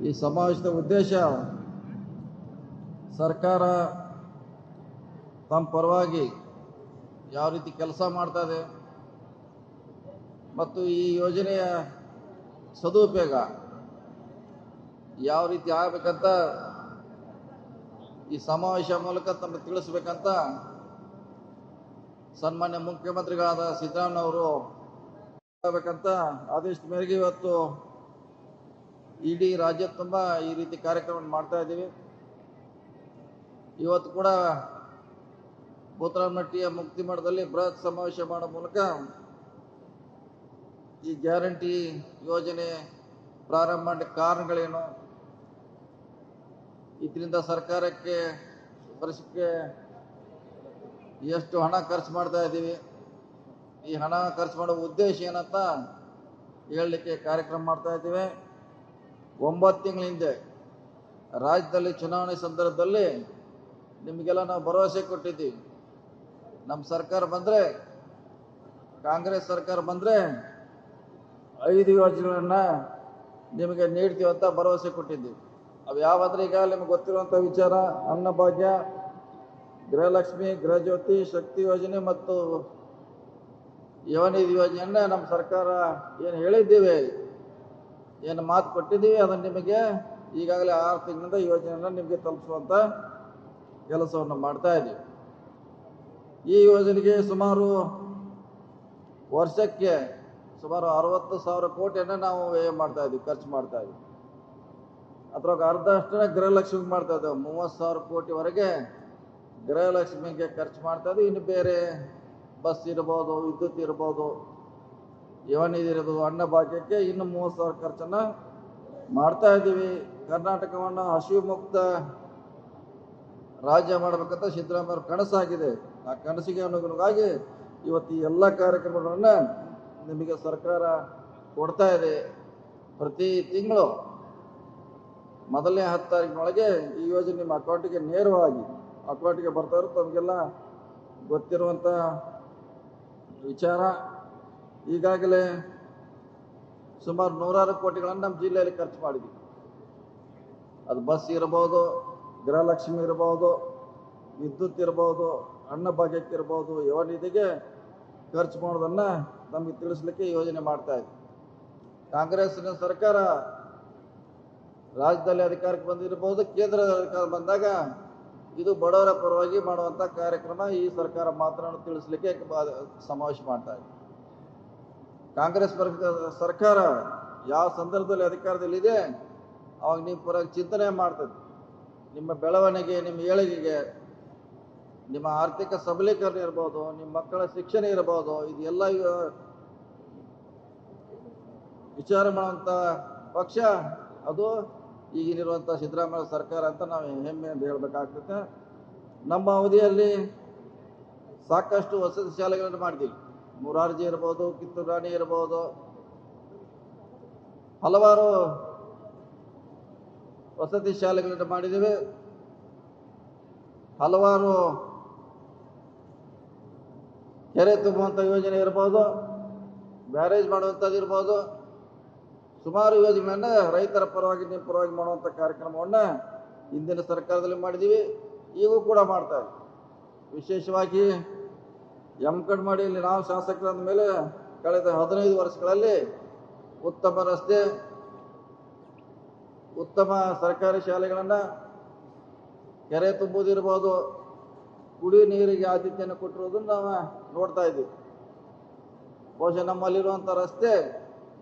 ಈ ಸಮಾವೇಶದ ಉದ್ದೇಶ ಸರ್ಕಾರ ತಮ್ಮ ಪರವಾಗಿ ಯಾವ ರೀತಿ ಕೆಲಸ ಮಾಡ್ತಾ ಇದೆ ಮತ್ತು ಈ ಯೋಜನೆಯ ಸದುಪಯೋಗ ಯಾವ ರೀತಿ ಆಗಬೇಕಂತ ಈ ಸಮಾವೇಶ ಮೂಲಕ ತಮಗೆ ತಿಳಿಸಬೇಕಂತ ಸನ್ಮಾನ್ಯ ಮುಖ್ಯಮಂತ್ರಿಗಳಾದ ಸಿದ್ದರಾಮಯ್ಯನವರು ಆಗಬೇಕಂತ ಆದೇಶದ ಮೇರೆಗೆ ಇವತ್ತು ಇಡೀ ರಾಜ್ಯ ತುಂಬ ಈ ರೀತಿ ಕಾರ್ಯಕ್ರಮ ಮಾಡ್ತಾ ಇದ್ದೀವಿ. ಇವತ್ತು ಕೂಡ ಭೂತರಾಮನಹಟ್ಟಿಯ ಮುಕ್ತಿ ಮಠದಲ್ಲಿ ಬೃಹತ್ ಸಮಾವೇಶ ಮಾಡೋ ಮೂಲಕ ಈ ಗ್ಯಾರಂಟಿ ಯೋಜನೆ ಪ್ರಾರಂಭ ಮಾಡಿದ ಕಾರಣಗಳೇನು, ಇದರಿಂದ ಸರ್ಕಾರಕ್ಕೆ ವರ್ಷಕ್ಕೆ ಎಷ್ಟು ಹಣ ಖರ್ಚು ಮಾಡ್ತಾ ಇದ್ದೀವಿ, ಈ ಹಣ ಖರ್ಚು ಮಾಡೋ ಉದ್ದೇಶ ಏನಂತ ಹೇಳಲಿಕ್ಕೆ ಕಾರ್ಯಕ್ರಮ ಮಾಡ್ತಾ ಇದ್ದೀವಿ. 9 ತಿಂಗಳ ಹಿಂದೆ ರಾಜ್ಯದಲ್ಲಿ ಚುನಾವಣೆ ಸಂದರ್ಭದಲ್ಲಿ ನಿಮಗೆಲ್ಲ ನಾವು ಭರವಸೆ ಕೊಟ್ಟಿದ್ದೀವಿ. ನಮ್ಮ ಸರ್ಕಾರ ಬಂದರೆ, ಕಾಂಗ್ರೆಸ್ ಸರ್ಕಾರ ಬಂದರೆ 5 ಯೋಜನೆಗಳನ್ನು ನಿಮಗೆ ನೀಡ್ತೀವಿ ಅಂತ ಭರವಸೆ ಕೊಟ್ಟಿದ್ದೀವಿ. ಅವು ಯಾವಂದ್ರೆ ಈಗ ನಿಮಗೆ ಗೊತ್ತಿರುವಂಥ ವಿಚಾರ, ಅನ್ನಭಾಗ್ಯ, ಗೃಹಲಕ್ಷ್ಮಿ, ಗೃಹಜ್ಯೋತಿ, ಶಕ್ತಿ ಯೋಜನೆ ಮತ್ತು ಯುವನಿಧಿ ಯೋಜನೆಯನ್ನ ನಮ್ಮ ಸರ್ಕಾರ ಏನು ಹೇಳಿದ್ದೀವಿ, ಏನು ಮಾತು ಕೊಟ್ಟಿದ್ದೀವಿ, ಅದನ್ನು ನಿಮಗೆ ಈಗಾಗಲೇ 6 ತಿಂಗಳಿಂದ ಯೋಜನೆಯನ್ನು ನಿಮಗೆ ತಲುಪಿಸುವಂಥ ಕೆಲಸವನ್ನು ಮಾಡ್ತಾ ಇದ್ದೀವಿ. ಈ ಯೋಜನೆಗೆ ಸುಮಾರು ವರ್ಷಕ್ಕೆ ಸುಮಾರು 60,000 ಕೋಟಿಯನ್ನು ನಾವು ವ್ಯಯ ಮಾಡ್ತಾ ಇದ್ದೀವಿ, ಖರ್ಚು ಮಾಡ್ತಾ ಇದ್ದೀವಿ. ಅದ್ರಾಗ ಅರ್ಧಷ್ಟನ್ನ ಗೃಹಲಕ್ಷ್ಮಿಗೆ ಮಾಡ್ತಾ ಇದ್ದೇವೆ. 30,000 ಕೋಟಿವರೆಗೆ ಗೃಹಲಕ್ಷ್ಮಿಗೆ ಖರ್ಚು ಮಾಡ್ತಾ ಇದ್ದೀವಿ. ಇನ್ನು ಬೇರೆ ಬಸ್ ಇರ್ಬೋದು, ವಿದ್ಯುತ್ ಇರ್ಬೋದು, ಯುವನಿಧಿ ಇರ್ಬೋದು, ಅನ್ನಭಾಗ್ಯಕ್ಕೆ ಇನ್ನು 30,000 ಖರ್ಚನ್ನು ಮಾಡ್ತಾ ಇದ್ದೀವಿ. ಕರ್ನಾಟಕವನ್ನು ಹಸಿವು ಮುಕ್ತ ರಾಜ್ಯ ಮಾಡಬೇಕಂತ ಸಿದ್ದರಾಮಯ್ಯ ಕನಸಾಗಿದೆ. ಆ ಕನಸಿಗೆ ಅನುಗುಣವಾಗಿ ಇವತ್ತು ಈ ಎಲ್ಲ ಕಾರ್ಯಕ್ರಮಗಳನ್ನು ನಿಮಗೆ ಸರ್ಕಾರ ಕೊಡ್ತಾ ಇದೆ. ಪ್ರತಿ ತಿಂಗಳು ಮೊದಲನೇ 10 ತಾರೀಕಿನೊಳಗೆ ಈ ಯೋಜನೆ ನಿಮ್ಮ ಅಕೌಂಟಿಗೆ ನೇರವಾಗಿ ಅಕೌಂಟಿಗೆ ಬರ್ತಾ ಇರುತ್ತೆ. ತಮಗೆಲ್ಲ ಗೊತ್ತಿರುವಂಥ ವಿಚಾರ. ಈಗಾಗಲೇ ಸುಮಾರು 100 ಕೋಟಿಗಳನ್ನು ನಮ್ಮ ಜಿಲ್ಲೆಯಲ್ಲಿ ಖರ್ಚು ಮಾಡಿದ್ವಿ. ಅದು ಬಸ್ ಇರ್ಬೋದು, ಗೃಹಲಕ್ಷ್ಮಿ ಇರ್ಬೋದು, ವಿದ್ಯುತ್ ಇರ್ಬೋದು, ಅನ್ನಭಾಗ್ಯಕ್ಕೆ ಇರ್ಬೋದು, ಯುವನಿಧಿಗೆ ಖರ್ಚು ಮಾಡೋದನ್ನು ನಮಗೆ ತಿಳಿಸ್ಲಿಕ್ಕೆ ಯೋಜನೆ ಮಾಡ್ತಾ ಇದೆ. ಕಾಂಗ್ರೆಸ್ನ ಸರ್ಕಾರ ರಾಜ್ಯದಲ್ಲಿ ಅಧಿಕಾರಕ್ಕೆ ಬಂದಿರಬಹುದು, ಕೇಂದ್ರದ ಅಧಿಕಾರ ಬಂದಾಗ ಇದು ಬಡವರ ಪರವಾಗಿ ಮಾಡುವಂಥ ಕಾರ್ಯಕ್ರಮ ಈ ಸರ್ಕಾರ ಮಾತ್ರ ತಿಳಿಸ್ಲಿಕ್ಕೆ ಸಮಾವೇಶ ಮಾಡ್ತಾ ಇದೆ. ಕಾಂಗ್ರೆಸ್ ಸರ್ಕಾರ ಯಾವ ಸಂದರ್ಭದಲ್ಲಿ ಅಧಿಕಾರದಲ್ಲಿದೆ ಅವಾಗ ನೀವು ಪರವಾಗಿ ಚಿಂತನೆ ಮಾಡ್ತದೆ. ನಿಮ್ಮ ಬೆಳವಣಿಗೆ, ನಿಮ್ಮ ಏಳಿಗೆಗೆ, ನಿಮ್ಮ ಆರ್ಥಿಕ ಸಬಲೀಕರಣ ಇರ್ಬೋದು, ನಿಮ್ಮ ಮಕ್ಕಳ ಶಿಕ್ಷಣ ಇರ್ಬೋದು, ಇದೆಲ್ಲ ವಿಚಾರ ಮಾಡುವಂಥ ಪಕ್ಷ ಅದು ಈಗಿನಿರುವಂಥ ಸಿದ್ದರಾಮಯ್ಯ ಸರ್ಕಾರ ಅಂತ ನಾವು ಹೆಮ್ಮೆಯಿಂದ ಹೇಳಬೇಕಾಗ್ತದೆ. ನಮ್ಮ ಅವಧಿಯಲ್ಲಿ ಸಾಕಷ್ಟು ವಸತಿ ಶಾಲೆಗಳನ್ನು ಮಾಡಿದ್ದೀವಿ. ಮುರಾರ್ಜಿ ಇರ್ಬೋದು, ಕಿತ್ತೂರು ರಾಣಿ ಇರ್ಬೋದು, ಹಲವಾರು ವಸತಿ ಶಾಲೆಗಳನ್ನು ಮಾಡಿದ್ದೀವಿ. ಹಲವಾರು ಕೆರೆ ತುಂಬುವಂಥ ಯೋಜನೆ ಇರ್ಬೋದು, ಬ್ಯಾರೇಜ್ ಮಾಡುವಂಥದ್ದು ಇರ್ಬೋದು, ಸುಮಾರು ಯೋಜನೆಗಳನ್ನು ರೈತರ ಪರವಾಗಿ ನಿಮ್ಮ ಪರವಾಗಿ ಮಾಡುವಂಥ ಕಾರ್ಯಕ್ರಮವನ್ನು ಹಿಂದಿನ ಸರ್ಕಾರದಲ್ಲಿ ಮಾಡಿದ್ದೀವಿ, ಈಗೂ ಕೂಡ ಮಾಡ್ತಾ ಇದ್ದೀವಿ. ವಿಶೇಷವಾಗಿ ಯಮಕಂಡಮಾಡಿಯಲ್ಲಿ ನಾವು ಶಾಸಕರಾದ ಮೇಲೆ ಕಳೆದ 15 ವರ್ಷಗಳಲ್ಲಿ ಉತ್ತಮ ರಸ್ತೆ, ಉತ್ತಮ ಸರ್ಕಾರಿ ಶಾಲೆಗಳನ್ನು, ಕೆರೆ ತುಂಬುವುದಿರ್ಬೋದು, ಕುಡಿಯುವ ನೀರಿಗೆ ಆದ್ಯತೆಯನ್ನು ಕೊಟ್ಟಿರೋದನ್ನು ನಾವು ನೋಡ್ತಾ ಇದ್ದೀವಿ. ಬಹುಶಃ ನಮ್ಮಲ್ಲಿರುವಂಥ ರಸ್ತೆ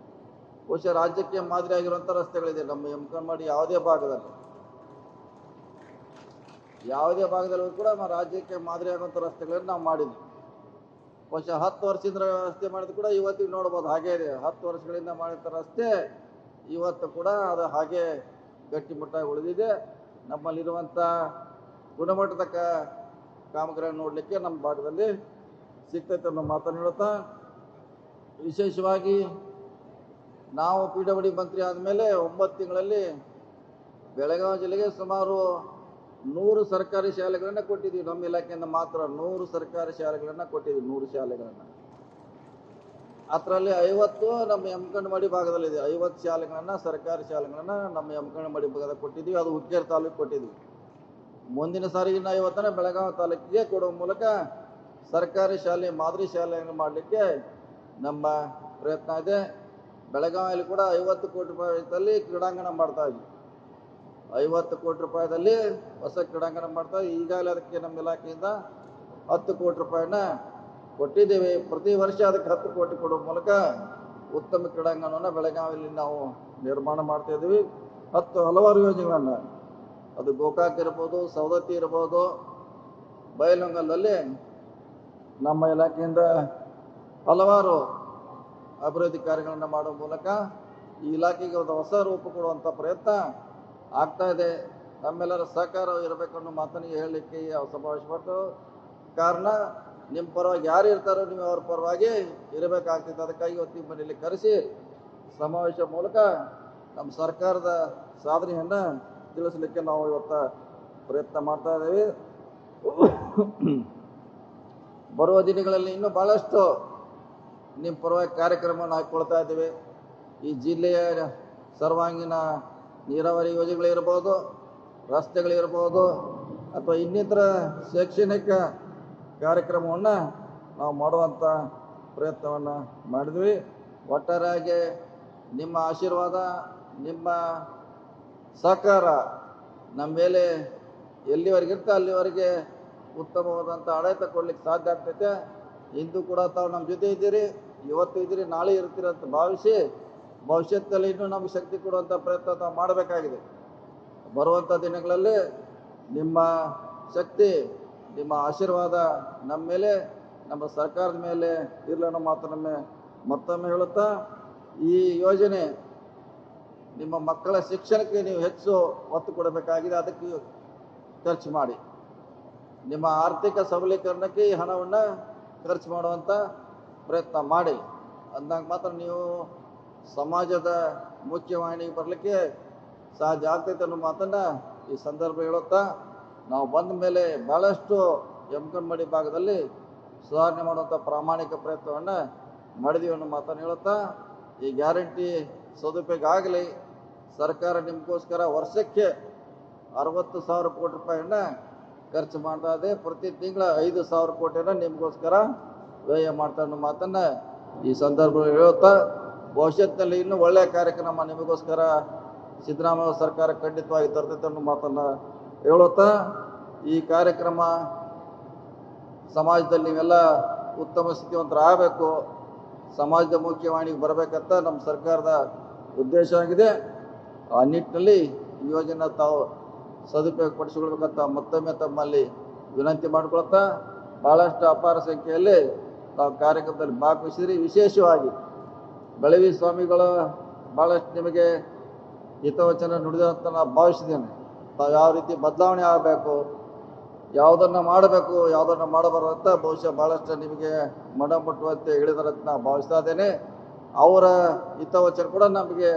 ಬಹುಶಃ ರಾಜ್ಯಕ್ಕೆ ಮಾದರಿಯಾಗಿರುವಂಥ ರಸ್ತೆಗಳಿದೆ. ನಮ್ಮ ಯಮಕಂಡಮಾಡಿ ಯಾವುದೇ ಭಾಗದಲ್ಲೂ ಕೂಡ ನಮ್ಮ ರಾಜ್ಯಕ್ಕೆ ಮಾದರಿಯಾಗುವಂಥ ರಸ್ತೆಗಳನ್ನು ನಾವು ಮಾಡಿದ್ವಿ. ಬಹುಶಃ 10 ವರ್ಷದಿಂದ ರಸ್ತೆ ಮಾಡಿದ್ರು ಕೂಡ ಇವತ್ತಿಗೆ ನೋಡ್ಬೋದು ಹಾಗೇ ಇದೆ. 10 ವರ್ಷಗಳಿಂದ ಮಾಡಿದ ರಸ್ತೆ ಇವತ್ತು ಕೂಡ ಅದು ಹಾಗೆ ಗಟ್ಟಿಮುಟ್ಟಾಗಿ ಉಳಿದಿದೆ. ನಮ್ಮಲ್ಲಿರುವಂಥ ಗುಣಮಟ್ಟದ ಕಾಮಗಾರಿ ನೋಡಲಿಕ್ಕೆ ನಮ್ಮ ಭಾಗದಲ್ಲಿ ಸಿಗ್ತೈತೆ ಅನ್ನೋ ಮಾತನ್ನು ಹೇಳುತ್ತಾ, ವಿಶೇಷವಾಗಿ ನಾವು PWD ಮಂತ್ರಿ ಆದಮೇಲೆ 9 ತಿಂಗಳಲ್ಲಿ ಬೆಳಗಾವಿ ಜಿಲ್ಲೆಗೆ ಸುಮಾರು 100 ಸರ್ಕಾರಿ ಶಾಲೆಗಳನ್ನು ಕೊಟ್ಟಿದ್ದೀವಿ. ನಮ್ಮ ಇಲಾಖೆಯಿಂದ ಮಾತ್ರ 100 ಸರ್ಕಾರಿ ಶಾಲೆಗಳನ್ನು ಕೊಟ್ಟಿದ್ದೀವಿ. 100 ಶಾಲೆಗಳನ್ನು ಅದರಲ್ಲಿ 50 ನಮ್ಮ ಯಮಕಂಡಮಡಿ ಭಾಗದಲ್ಲಿದೆ. 50 ಶಾಲೆಗಳನ್ನು, ಸರ್ಕಾರಿ ಶಾಲೆಗಳನ್ನು ನಮ್ಮ ಯಮಕಂಡಮಡಿ ಭಾಗದಾಗ ಕೊಟ್ಟಿದ್ದೀವಿ. ಅದು ಹುಕ್ಕೇರಿ ತಾಲೂಕು ಕೊಟ್ಟಿದ್ದೀವಿ. ಮುಂದಿನ ಸಾರಿಗೆ 50ನ ಬೆಳಗಾವಿ ತಾಲೂಕಿಗೆ ಕೊಡುವ ಮೂಲಕ ಸರ್ಕಾರಿ ಶಾಲೆ ಮಾದರಿ ಶಾಲೆಯನ್ನು ಮಾಡಲಿಕ್ಕೆ ನಮ್ಮ ಪ್ರಯತ್ನ ಇದೆ. ಬೆಳಗಾವಿಯಲ್ಲಿ ಕೂಡ 50 ಕೋಟಿ ರೂಪಾಯಿದಲ್ಲಿ ಕ್ರೀಡಾಂಗಣ ಮಾಡ್ತಾ ಇದ್ವಿ. 50 ಕೋಟಿ ರೂಪಾಯಿದಲ್ಲಿ ಹೊಸ ಕ್ರೀಡಾಂಗಣ ಮಾಡ್ತಾ ಈಗಾಗಲೇ ಅದಕ್ಕೆ ನಮ್ಮ ಇಲಾಖೆಯಿಂದ 10 ಕೋಟಿ ರೂಪಾಯಿನ ಕೊಟ್ಟಿದ್ದೇವೆ. ಪ್ರತಿ ವರ್ಷ ಅದಕ್ಕೆ 10 ಕೋಟಿ ಕೊಡುವ ಮೂಲಕ ಉತ್ತಮ ಕ್ರೀಡಾಂಗಣವನ್ನು ಬೆಳಗಾವಿಯಲ್ಲಿ ನಾವು ನಿರ್ಮಾಣ ಮಾಡ್ತಾ ಇದ್ದೀವಿ. ಹಲವಾರು ಯೋಜನೆಗಳನ್ನು, ಅದು ಗೋಕಾಕ್ ಇರ್ಬೋದು, ಸವದತ್ತಿ ಇರ್ಬೋದು, ಬೈಲಹೊಂಗಲದಲ್ಲಿ ನಮ್ಮ ಇಲಾಖೆಯಿಂದ ಹಲವಾರು ಅಭಿವೃದ್ಧಿ ಕಾರ್ಯಗಳನ್ನು ಮಾಡುವ ಮೂಲಕ ಈ ಇಲಾಖೆಗೆ ಒಂದು ಹೊಸ ರೂಪ ಕೊಡುವಂಥ ಪ್ರಯತ್ನ ಆಗ್ತಾ ಇದೆ. ನಮ್ಮೆಲ್ಲರ ಸಹಕಾರ ಇರಬೇಕು ಅನ್ನೋ ಮಾತನ್ನು ಹೇಳಲಿಕ್ಕೆ ಸಮಾವೇಶ ಮಾಡ್ತು. ಕಾರಣ ನಿಮ್ಮ ಪರವಾಗಿ ಯಾರು ಇರ್ತಾರೋ ನೀವು ಅವ್ರ ಪರವಾಗಿ ಇರಬೇಕಾಗ್ತದೆ. ಅದಕ್ಕಾಗಿ ಇವತ್ತು ನಿಮ್ಮ ಮನೆಯಲ್ಲಿ ಕರೆಸಿ ಸಮಾವೇಶ ಮೂಲಕ ನಮ್ಮ ಸರ್ಕಾರದ ಸಾಧನೆಯನ್ನು ತಿಳಿಸಲಿಕ್ಕೆ ನಾವು ಇವತ್ತು ಪ್ರಯತ್ನ ಮಾಡ್ತಾ ಇದ್ದೇವೆ. ಬರುವ ದಿನಗಳಲ್ಲಿ ಇನ್ನೂ ಭಾಳಷ್ಟು ನಿಮ್ಮ ಪರವಾಗಿ ಕಾರ್ಯಕ್ರಮವನ್ನು ಹಾಕಿಕೊಳ್ತಾ ಇದ್ದೇವೆ. ಈ ಜಿಲ್ಲೆಯ ಸರ್ವಾಂಗೀಣ ನೀರಾವರಿ ಯೋಜನೆಗಳಿರ್ಬೋದು, ರಸ್ತೆಗಳಿರ್ಬೋದು, ಅಥವಾ ಇನ್ನಿತರ ಶೈಕ್ಷಣಿಕ ಕಾರ್ಯಕ್ರಮವನ್ನು ನಾವು ಮಾಡುವಂಥ ಪ್ರಯತ್ನವನ್ನು ಮಾಡಿದ್ವಿ. ಒಟ್ಟಾರೆಯಾಗಿ ನಿಮ್ಮ ಆಶೀರ್ವಾದ, ನಿಮ್ಮ ಸಹಕಾರ ನಮ್ಮ ಮೇಲೆ ಎಲ್ಲಿವರೆಗಿರ್ತ ಅಲ್ಲಿವರೆಗೆ ಉತ್ತಮವಾದಂಥ ಆಡಳಿತ ಕೊಡ್ಲಿಕ್ಕೆ ಸಾಧ್ಯ ಆಗ್ತೈತೆ. ಇಂದು ಕೂಡ ತಾವು ನಮ್ಮ ಜೊತೆ ಇದ್ದೀರಿ, ಇವತ್ತು ಇದ್ದೀರಿ, ನಾಳೆ ಇರ್ತೀರಿ ಅಂತ ಭಾವಿಸಿ ಭವಿಷ್ಯದಲ್ಲಿ ಇನ್ನೂ ನಮಗೆ ಶಕ್ತಿ ಕೊಡುವಂಥ ಪ್ರಯತ್ನ ತಾವು ಮಾಡಬೇಕಾಗಿದೆ. ಬರುವಂಥ ದಿನಗಳಲ್ಲಿ ನಿಮ್ಮ ಶಕ್ತಿ, ನಿಮ್ಮ ಆಶೀರ್ವಾದ ನಮ್ಮ ಮೇಲೆ, ನಮ್ಮ ಸರ್ಕಾರದ ಮೇಲೆ ಇರಲಿ ಅನ್ನೋ ಮಾತನ್ನು ಮತ್ತೊಮ್ಮೆ ಹೇಳುತ್ತಾ, ಈ ಯೋಜನೆ ನಿಮ್ಮ ಮಕ್ಕಳ ಶಿಕ್ಷಣಕ್ಕೆ ನೀವು ಹೆಚ್ಚು ಒತ್ತು ಕೊಡಬೇಕಾಗಿದೆ. ಅದಕ್ಕೆ ಖರ್ಚು ಮಾಡಿ, ನಿಮ್ಮ ಆರ್ಥಿಕ ಸಬಲೀಕರಣಕ್ಕೆ ಈ ಹಣವನ್ನು ಖರ್ಚು ಮಾಡುವಂಥ ಪ್ರಯತ್ನ ಮಾಡಿ. ಅಂದಾಗ ಮಾತ್ರ ನೀವು ಸಮಾಜದ ಮುಖ್ಯವಾಹಿನಿಗೆ ಬರಲಿಕ್ಕೆ ಸಾಧ್ಯ ಆಗ್ತೈತೆ ಅನ್ನೋ ಮಾತನ್ನು ಈ ಸಂದರ್ಭ ಹೇಳುತ್ತಾ, ನಾವು ಬಂದ ಮೇಲೆ ಭಾಳಷ್ಟು ಯಮಕಂಡಮಡಿ ಭಾಗದಲ್ಲಿ ಸುಧಾರಣೆ ಮಾಡುವಂಥ ಪ್ರಾಮಾಣಿಕ ಪ್ರಯತ್ನವನ್ನು ಮಾಡಿದೀವಿ ಅನ್ನೋ ಮಾತನ್ನು ಹೇಳುತ್ತಾ, ಈ ಗ್ಯಾರಂಟಿ ಸದುಪಯೋಗ ಆಗಲಿ. ಸರ್ಕಾರ ನಿಮಗೋಸ್ಕರ ವರ್ಷಕ್ಕೆ 60,000 ಕೋಟಿ ರೂಪಾಯಿಯನ್ನು ಖರ್ಚು ಮಾಡ್ತಾ ಇದೆ. ಪ್ರತಿ ತಿಂಗಳ 5,000 ಕೋಟಿಯನ್ನು ನಿಮಗೋಸ್ಕರ ವ್ಯಯ ಮಾಡ್ತಾ ಅನ್ನೋ ಮಾತನ್ನು ಈ ಸಂದರ್ಭದಲ್ಲಿ ಹೇಳುತ್ತಾ, ಭವಿಷ್ಯದಲ್ಲಿ ಇನ್ನೂ ಒಳ್ಳೆಯ ಕಾರ್ಯಕ್ರಮ ನಿಮಗೋಸ್ಕರ ಸಿದ್ದರಾಮಯ್ಯ ಸರ್ಕಾರ ಖಂಡಿತವಾಗಿ ತರ್ತೈತೆ ಅನ್ನೋ ಮಾತನ್ನು ಹೇಳುತ್ತಾ, ಈ ಕಾರ್ಯಕ್ರಮ ಸಮಾಜದಲ್ಲಿ ನೀವೆಲ್ಲ ಉತ್ತಮ ಸ್ಥಿತಿವಂತರಾಗಬೇಕು, ಸಮಾಜದ ಮುಖ್ಯವಾಹಿನಿಗೆ ಬರಬೇಕಂತ ನಮ್ಮ ಸರ್ಕಾರದ ಉದ್ದೇಶ ಆಗಿದೆ. ಆ ನಿಟ್ಟಿನಲ್ಲಿ ಈ ಯೋಜನೆ ತಾವು ಸದುಪಯೋಗ ಪಡಿಸಿಕೊಳ್ಬೇಕಂತ ಮತ್ತೊಮ್ಮೆ ತಮ್ಮಲ್ಲಿ ವಿನಂತಿ ಮಾಡಿಕೊಳ್ತಾ, ಭಾಳಷ್ಟು ಅಪಾರ ಸಂಖ್ಯೆಯಲ್ಲಿ ತಾವು ಕಾರ್ಯಕ್ರಮದಲ್ಲಿ ಭಾಗವಹಿಸಿದ್ರಿ. ವಿಶೇಷವಾಗಿ ಬೆಳವಿ ಸ್ವಾಮಿಗಳು ಭಾಳಷ್ಟು ನಿಮಗೆ ಹಿತವಚನ ನುಡಿದಂತ ನಾನು ಭಾವಿಸಿದ್ದೇನೆ. ತಾವು ಯಾವ ರೀತಿ ಬದಲಾವಣೆ ಆಗಬೇಕು, ಯಾವುದನ್ನು ಮಾಡಬೇಕು, ಯಾವುದನ್ನು ಮಾಡಬಾರದು ಅಂತ ಬಹುಶಃ ಭಾಳಷ್ಟು ನಿಮಗೆ ಮನಮುಟ್ಟುವಂತೆ ಹೇಳಿದಾರಂತ ನಾನು ಭಾವಿಸ್ತಾ ಇದ್ದೇನೆ. ಅವರ ಹಿತವಚನ ಕೂಡ ನಮಗೆ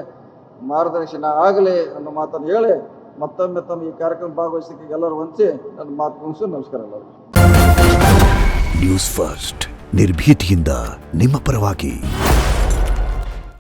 ಮಾರ್ಗದರ್ಶನ ಆಗಲಿ ಅನ್ನೋ ಮಾತನ್ನು ಹೇಳಿ ಮತ್ತೊಮ್ಮೆ ತಮ್ಮ ಈ ಕಾರ್ಯಕ್ರಮ ಭಾಗವಹಿಸಲಿಕ್ಕೆ ಎಲ್ಲರೂ ವಂಚಿ ನನ್ನ ಮಾತು ಮುಗಿಸು. ನಮಸ್ಕಾರ ಎಲ್ಲರಿಗೂ. ನ್ಯೂಸ್ ಫಸ್ಟ್ ನಿರ್ಭೀತಿಯಿಂದ ನಿಮ್ಮ ಪರವಾಗಿ.